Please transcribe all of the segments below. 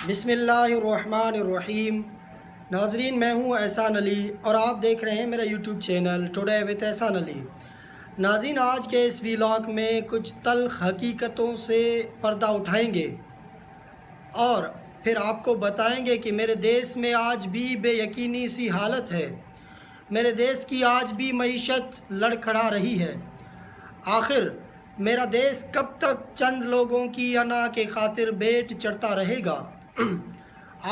بسم اللہ الرحمن الرحیم۔ ناظرین، میں ہوں احسان علی اور آپ دیکھ رہے ہیں میرا یوٹیوب چینل ٹوڈے وتھ احسان علی۔ ناظرین، آج کے اس ویلاگ میں کچھ تلخ حقیقتوں سے پردہ اٹھائیں گے اور پھر آپ کو بتائیں گے کہ میرے دیس میں آج بھی بے یقینی سی حالت ہے۔ میرے دیس کی آج بھی معیشت لڑکھڑا رہی ہے۔ آخر میرا دیس کب تک چند لوگوں کی انا کے خاطر بیٹ چڑھتا رہے گا؟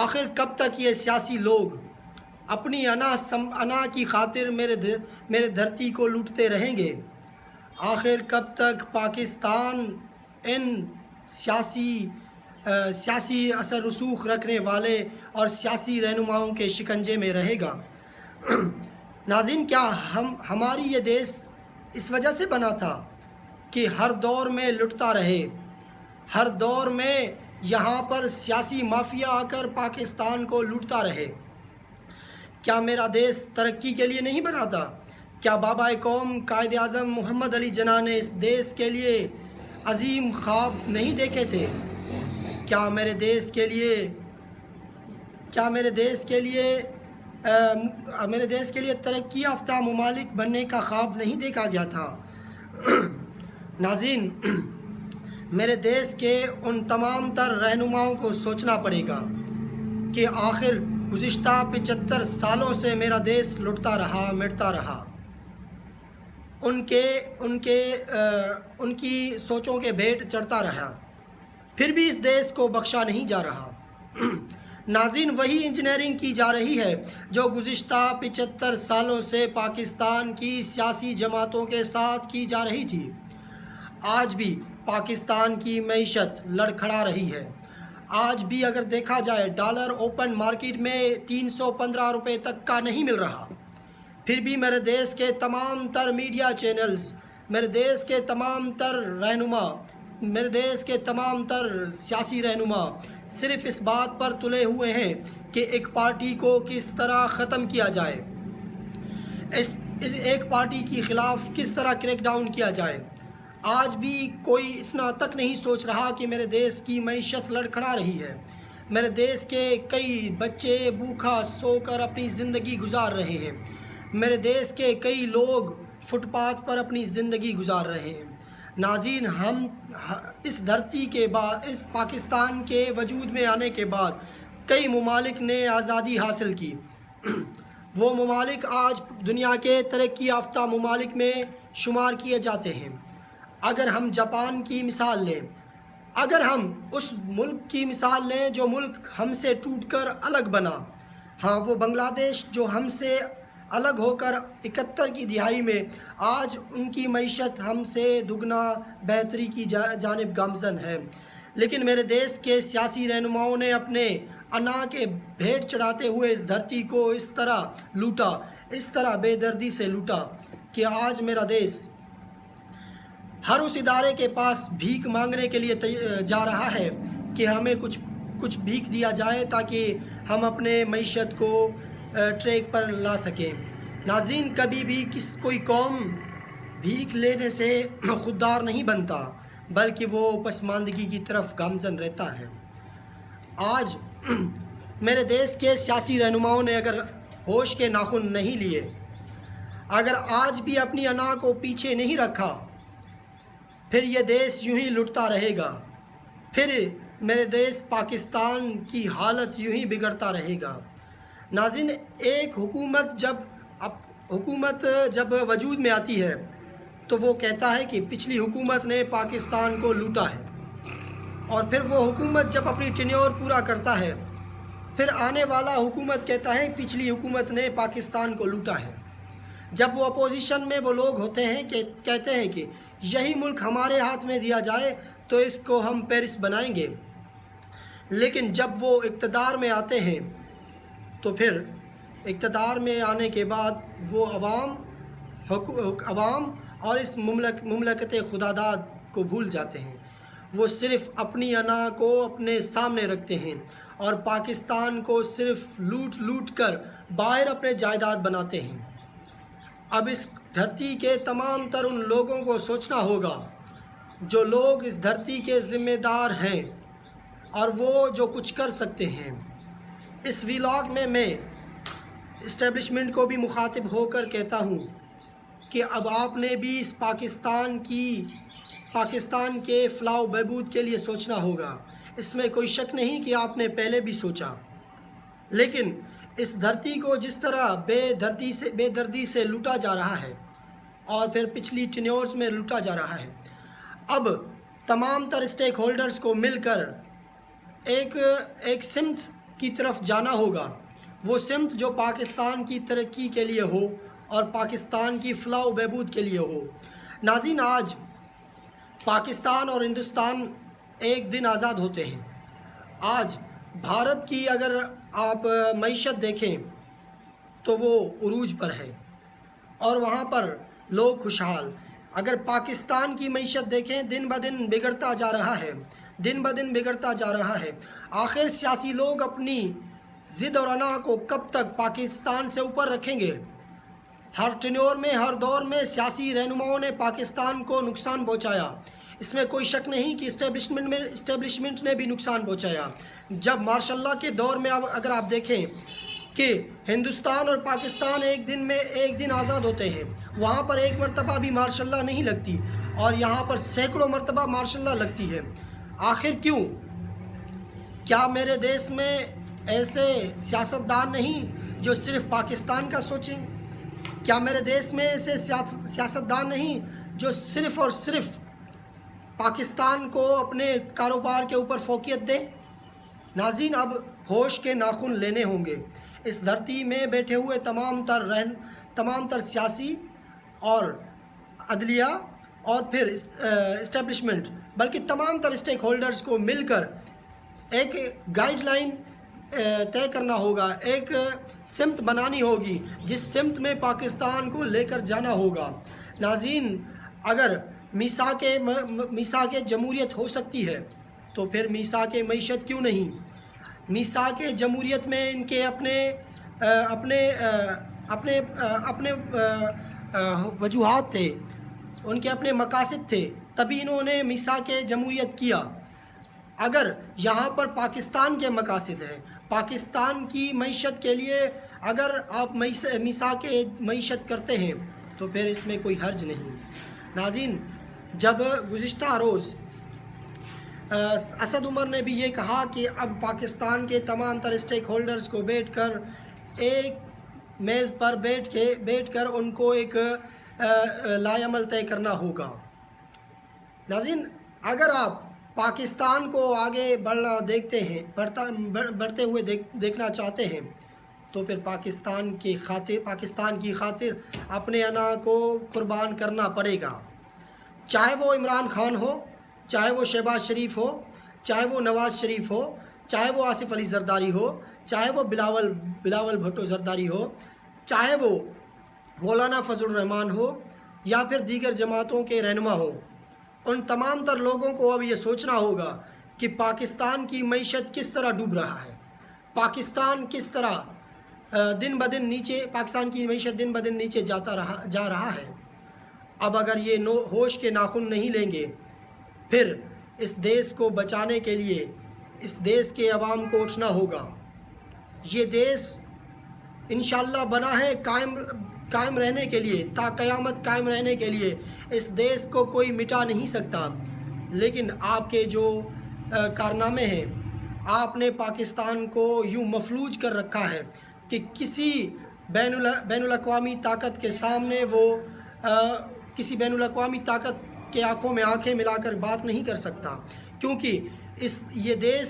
آخر کب تک یہ سیاسی لوگ اپنی انا کی خاطر میرے دھرتی کو لوٹتے رہیں گے؟ آخر کب تک پاکستان ان سیاسی اثر رسوخ رکھنے والے اور سیاسی رہنماؤں کے شکنجے میں رہے گا؟ ناظرین، کیا ہماری یہ دیس اس وجہ سے بنا تھا کہ ہر دور میں لٹتا رہے؟ ہر دور میں یہاں پر سیاسی مافیا آ کر پاکستان کو لوٹتا رہے؟ کیا میرا دیس ترقی کے لیے نہیں بنا تھا؟ کیا بابا قوم قائد اعظم محمد علی جناح نے اس دیس کے لیے عظیم خواب نہیں دیکھے تھے؟ کیا میرے دیس کے لیے ترقی یافتہ ممالک بننے کا خواب نہیں دیکھا گیا تھا؟ ناظرین، میرے دیس کے ان تمام تر رہنماؤں کو سوچنا پڑے گا کہ آخر گزشتہ 75 سالوں سے میرا دیس لٹتا رہا، مٹتا رہا۔ ان کی سوچوں کے بھیٹ چڑھتا رہا، پھر بھی اس دیس کو بخشا نہیں جا رہا۔ ناظرین، وہی انجینئرنگ کی جا رہی ہے جو گزشتہ 75 سالوں سے پاکستان کی سیاسی جماعتوں کے ساتھ کی جا رہی تھی۔ آج بھی پاکستان کی معیشت لڑکھڑا رہی ہے۔ آج بھی اگر دیکھا جائے، ڈالر اوپن مارکیٹ میں 315 روپے تک کا نہیں مل رہا۔ پھر بھی میرے دیس کے تمام تر میڈیا چینلز، میرے دیس کے تمام تر رہنما، میرے دیس کے تمام تر سیاسی رہنما صرف اس بات پر تلے ہوئے ہیں کہ ایک پارٹی کو کس طرح ختم کیا جائے، اس ایک پارٹی کے خلاف کس طرح کریک ڈاؤن کیا جائے۔ آج بھی کوئی اتنا تک نہیں سوچ رہا کہ میرے دیس کی معیشت لڑکھڑا رہی ہے۔ میرے دیس کے کئی بچے بھوکا سو کر اپنی زندگی گزار رہے ہیں۔ میرے دیس کے کئی لوگ فٹ پاتھ پر اپنی زندگی گزار رہے ہیں۔ ناظرین، ہم اس دھرتی کے بعد، اس پاکستان کے وجود میں آنے کے بعد کئی ممالک نے آزادی حاصل کی۔ وہ ممالک آج دنیا کے ترقی یافتہ ممالک میں شمار کیے جاتے ہیں۔ اگر ہم جاپان کی مثال لیں، اگر ہم اس ملک کی مثال لیں جو ملک ہم سے ٹوٹ کر الگ بنا، ہاں وہ بنگلہ دیش جو ہم سے الگ ہو کر 71 کی دہائی میں آج ان کی معیشت ہم سے دگنا بہتری کی جانب گامزن ہے۔ لیکن میرے دیس کے سیاسی رہنماؤں نے اپنے انا کے بھیٹ چڑھاتے ہوئے اس دھرتی کو اس طرح لوٹا، اس طرح بے دردی سے لوٹا کہ آج میرا دیس ہر اس ادارے کے پاس بھیک مانگنے کے لیے جا رہا ہے کہ ہمیں کچھ بھیک دیا جائے تاکہ ہم اپنے معیشت کو ٹریک پر لا سکیں۔ ناظرین، کبھی بھی کوئی قوم بھیک لینے سے خوددار نہیں بنتا، بلکہ وہ پسماندگی کی طرف گامزن رہتا ہے۔ آج میرے دیس کے سیاسی رہنماؤں نے اگر ہوش کے ناخن نہیں لیے، اگر آج بھی اپنی انا کو پیچھے نہیں رکھا، پھر یہ دیس یوں ہی لٹتا رہے گا، پھر میرے دیس پاکستان کی حالت یوں ہی بگڑتا رہے گا۔ ناظرین، ایک حکومت جب وجود میں آتی ہے تو وہ کہتا ہے کہ پچھلی حکومت نے پاکستان کو لوٹا ہے، اور پھر وہ حکومت جب اپنی ٹینیور پورا کرتا ہے، پھر آنے والا حکومت کہتا ہے پچھلی حکومت نے پاکستان کو لوٹا ہے۔ جب وہ اپوزیشن میں وہ لوگ ہوتے ہیں کہ کہتے ہیں کہ یہی ملک ہمارے ہاتھ میں دیا جائے تو اس کو ہم پیرس بنائیں گے، لیکن جب وہ اقتدار میں آتے ہیں تو پھر اقتدار میں آنے کے بعد وہ عوام اور اس مملکت خداداد کو بھول جاتے ہیں۔ وہ صرف اپنی انا کو اپنے سامنے رکھتے ہیں اور پاکستان کو صرف لوٹ کر باہر اپنے جائیداد بناتے ہیں۔ اب اس دھرتی کے تمام تر ان لوگوں کو سوچنا ہوگا جو لوگ اس دھرتی کے ذمہ دار ہیں۔ اور وہ جو کچھ کر سکتے ہیں۔ اس ویلاگ میں اسٹیبلشمنٹ کو بھی مخاطب ہو کر کہتا ہوں کہ اب آپ نے بھی اس پاکستان کے فلاح و بہبود کے لیے سوچنا ہوگا۔ اس میں کوئی شک نہیں کہ آپ نے پہلے بھی سوچا، لیکن اس دھرتی کو جس طرح بے دردی سے لوٹا جا رہا ہے اور پھر پچھلی ٹینیورز میں لوٹا جا رہا ہے، اب تمام تر اسٹیک ہولڈرز کو مل کر ایک سمت کی طرف جانا ہوگا، وہ سمت جو پاکستان کی ترقی کے لیے ہو اور پاکستان کی فلاح و بہبود کے لیے ہو۔ ناظرین، آج پاکستان اور ہندوستان ایک دن آزاد ہوتے ہیں۔ آج بھارت کی اگر آپ معیشت دیکھیں تو وہ عروج پر ہے اور وہاں پر لوگ خوشحال۔ اگر پاکستان کی معیشت دیکھیں، دن بدن بگڑتا جا رہا ہے۔ آخر سیاسی لوگ اپنی ضد اور انا کو کب تک پاکستان سے اوپر رکھیں گے؟ ہر ٹینیور میں، ہر دور میں سیاسی رہنماؤں نے پاکستان کو نقصان پہنچایا، اس میں کوئی شک نہیں کہ اسٹیبلشمنٹ نے بھی نقصان پہنچایا۔ جب مارشل لاء کے دور میں اگر آپ دیکھیں کہ ہندوستان اور پاکستان ایک دن آزاد ہوتے ہیں، وہاں پر ایک مرتبہ بھی مارشل لاء نہیں لگتی اور یہاں پر سینکڑوں مرتبہ مارشل لاء لگتی ہے۔ آخر کیوں؟ کیا میرے دیش میں ایسے سیاستدان نہیں جو صرف پاکستان کا سوچیں؟ کیا میرے دیش میں ایسے سیاستدان نہیں جو صرف اور صرف پاکستان کو اپنے کاروبار کے اوپر فوقیت دیں؟ ناظرین، اب ہوش کے ناخن لینے ہوں گے۔ اس دھرتی میں بیٹھے ہوئے تمام تر سیاسی اور عدلیہ اور پھر اسٹیبلشمنٹ، بلکہ تمام تر اسٹیک ہولڈرز کو مل کر ایک گائیڈ لائن طے کرنا ہوگا، ایک سمت بنانی ہوگی جس سمت میں پاکستان کو لے کر جانا ہوگا۔ ناظرین، اگر میثاق جمہوریت ہو سکتی ہے تو پھر میثاق معیشت کیوں نہیں؟ میثاق جمہوریت میں ان کے اپنے وجوہات تھے، ان کے اپنے مقاصد تھے، تبھی انہوں نے میثاق جمہوریت کیا۔ اگر یہاں پر پاکستان کے مقاصد ہیں، پاکستان کی معیشت کے لیے اگر آپ میثاق معیشت کرتے ہیں تو پھر اس میں کوئی حرج نہیں۔ ناظرین، جب گزشتہ روز اسد عمر نے بھی یہ کہا کہ اب پاکستان کے تمام تر اسٹیک ہولڈرز کو بیٹھ کر ایک میز پر بیٹھ کر ان کو ایک لائحہ عمل طے کرنا ہوگا۔ ناظرین، اگر آپ پاکستان کو آگے بڑھتے ہوئے دیکھنا چاہتے ہیں تو پھر پاکستان کی خاطر اپنے انا کو قربان کرنا پڑے گا، چاہے وہ عمران خان ہو، چاہے وہ شہباز شریف ہو، چاہے وہ نواز شریف ہو، چاہے وہ آصف علی زرداری ہو، چاہے وہ بلاول بھٹو زرداری ہو، چاہے وہ مولانا فضل الرحمان ہو یا پھر دیگر جماعتوں کے رہنما ہوں۔ ان تمام تر لوگوں کو اب یہ سوچنا ہوگا کہ پاکستان کی معیشت کس طرح ڈوب رہا ہے، پاکستان کس طرح پاکستان کی معیشت دن بدن نیچے جا رہا ہے۔ اب اگر یہ ہوش کے ناخن نہیں لیں گے، پھر اس دیش کو بچانے کے لیے اس دیش کے عوام کو اٹھنا ہوگا۔ یہ دیش انشاءاللہ بنا ہے قائم رہنے کے لیے، تا قیامت قائم رہنے کے لیے۔ اس دیش کو کوئی مٹا نہیں سکتا، لیکن آپ کے جو کارنامے ہیں، آپ نے پاکستان کو یوں مفلوج کر رکھا ہے کہ کسی بین الاقوامی طاقت کے سامنے وہ کسی بین الاقوامی طاقت کے آنکھوں میں آنکھیں ملا کر بات نہیں کر سکتا، کیونکہ یہ دیش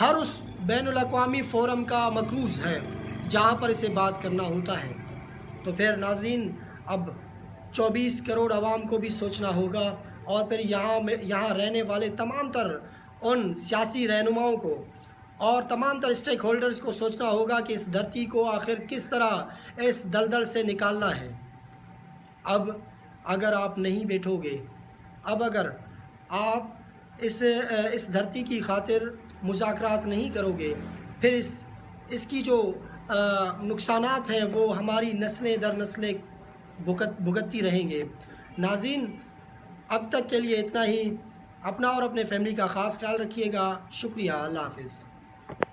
ہر اس بین الاقوامی فورم کا مقروض ہے جہاں پر اسے بات کرنا ہوتا ہے۔ تو پھر ناظرین، اب 24 کروڑ عوام کو بھی سوچنا ہوگا اور پھر یہاں رہنے والے تمام تر ان سیاسی رہنماؤں کو اور تمام تر اسٹیک ہولڈرز کو سوچنا ہوگا کہ اس دھرتی کو آخر کس طرح اس دلدل سے نکالنا ہے۔ اب اگر آپ نہیں بیٹھو گے، اب اگر آپ اس دھرتی کی خاطر مذاکرات نہیں کرو گے، پھر اس کی جو نقصانات ہیں وہ ہماری نسلیں در نسلیں بھگتتی رہیں گے۔ ناظرین، اب تک کے لیے اتنا ہی۔ اپنا اور اپنے فیملی کا خاص خیال رکھیے گا. شکریہ. اللہ حافظ.